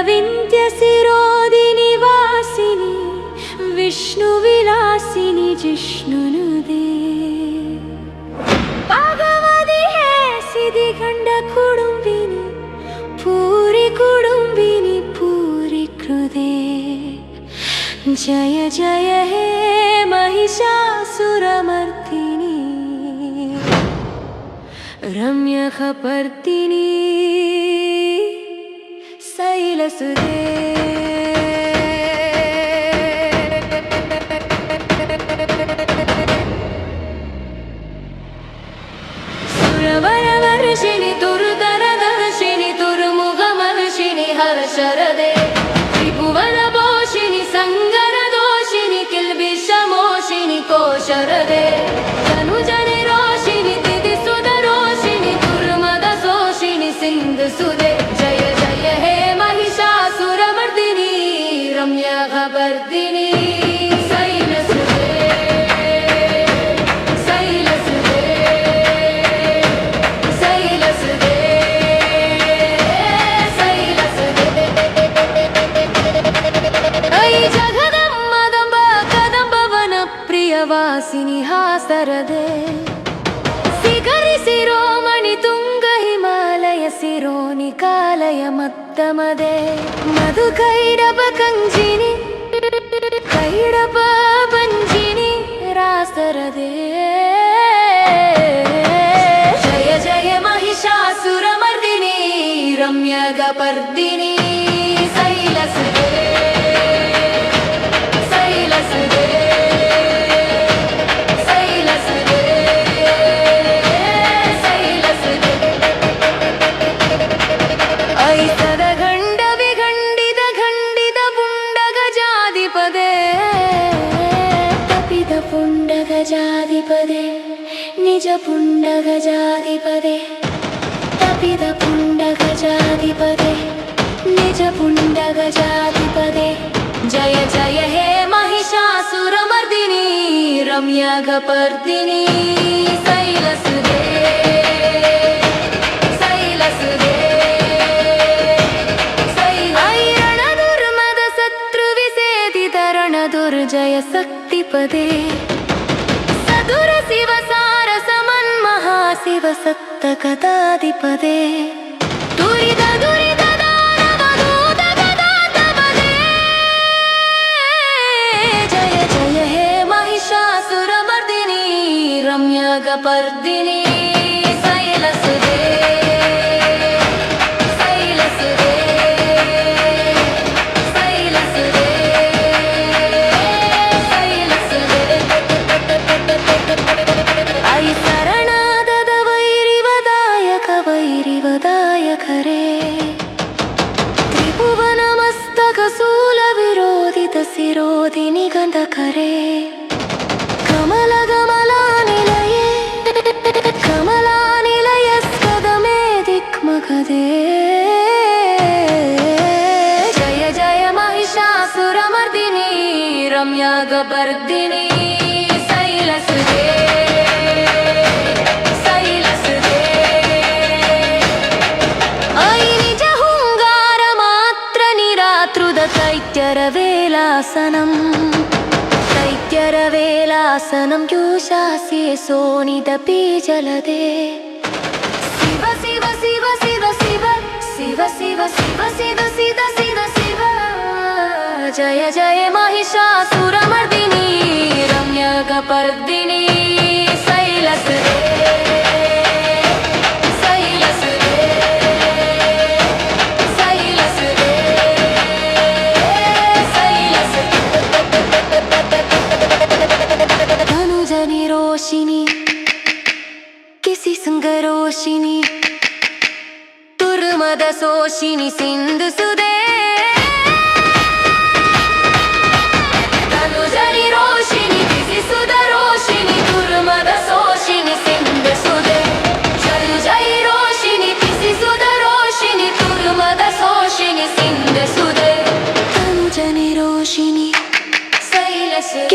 विन्ध्यशिरोदिनि वासिनि विष्णुविलासिनि जिष्णुनुदे भगवति हे सिद्धिखण्ड कुडुम्बिनि पूरि कुडुम्बिनि पूरि कृदे जय जय हे महिषासुरमर्दिनि रम्यकपर्दिनि शैलसुते सुरवरवर्षिणि दुर्धरदर्शिनि दुर्मुखमर्षिणि हर्षरदे त्रिभुवनपोषिणि सङ्गरदोषिणि किल्बिषमोषिणि कोशरदे तनुजनिरोषिणि दिदिसुधरोषिणि दुर्मदशोषिणि सिन्धुसुदे जय जय हे महिषासुरमर्दिनि रम्यकपर्दिनि शैलसुते शैलसुते शैलसुते शैलसुते अयि जगदम्मदम्ब कदम्बवन प्रियवासिनि हासरदे शिखरि शिरोमणि तुंग हिमालय शिरोनिकालय मत्तमदे मधुकैडब कंजिनि कैडब पंजिनि रासरदे जय जय महिषासुरमर्दिनि रम्यकपर्दिनि शैलसुते शैलसुते शैलसुते शैलसुते ऐतदगण्ड विगण्डित खण्डित पुण्डगजाधिपदे तपित पुण्डगजाधिपदे निज पुण्डगजाधिपदे तपित पुण्डगजाधिपदे निज पुण्डगजाधिपदे जय जय हे महिषासुरमर्दिनि रम्यकपर्दिनि शैलसुते शैलसुते रणदुर्मद शत्रुविसेदित रणदुर्जय शक्तिपदे सदुर शिव सारसमन्महाशिव सत्तगदाधिपदे दुरित दुरित दानवदूत गदातपदे जय जय हे महिषासुरमर्दिनि रम्यकपर्दिनि शैलसुते शैलसुते शैलसुते शैलसुते अयि शरणागत वैरिवदायक रे त्रिभुवनमस्तकशूलविरोधित शिरोधिनि गन्धकरे कमलगमलानिलये कमलानिलयस्कदमे दिक्मगदे जय जय महिषासुरमर्दिनि रम्यकपर्दिनि शैलसुते शैलसुते अयि निज हुङ्गारमात्र निरातृद दैत्यरवेलासनम् दैत्यरवेलासनं योषास्ये सोनिदपि जलदे शिव शिव शिव शिव शिव शिव शिव शिव शिव शिव शिव शिव जय जय महिषासुरमर्दिनि रम्यकपर्दिनि शैलसुते शैलसुते शैलसुते शैलसुते धनुजनिरोषिणि किसि सुंगरोषिणि दुर्मदशोषिणि सिन्धुसुदे धनुजनिरोषिणि किसि सुधरोषिणि दुर्मदशोषिणि सिन्धुसुदे जय जय रोषिणि किसि सुधरोषिणि दुर्मदशोषिणि सिन्धुसुदे धनुजनिरोषिणि शैलसुते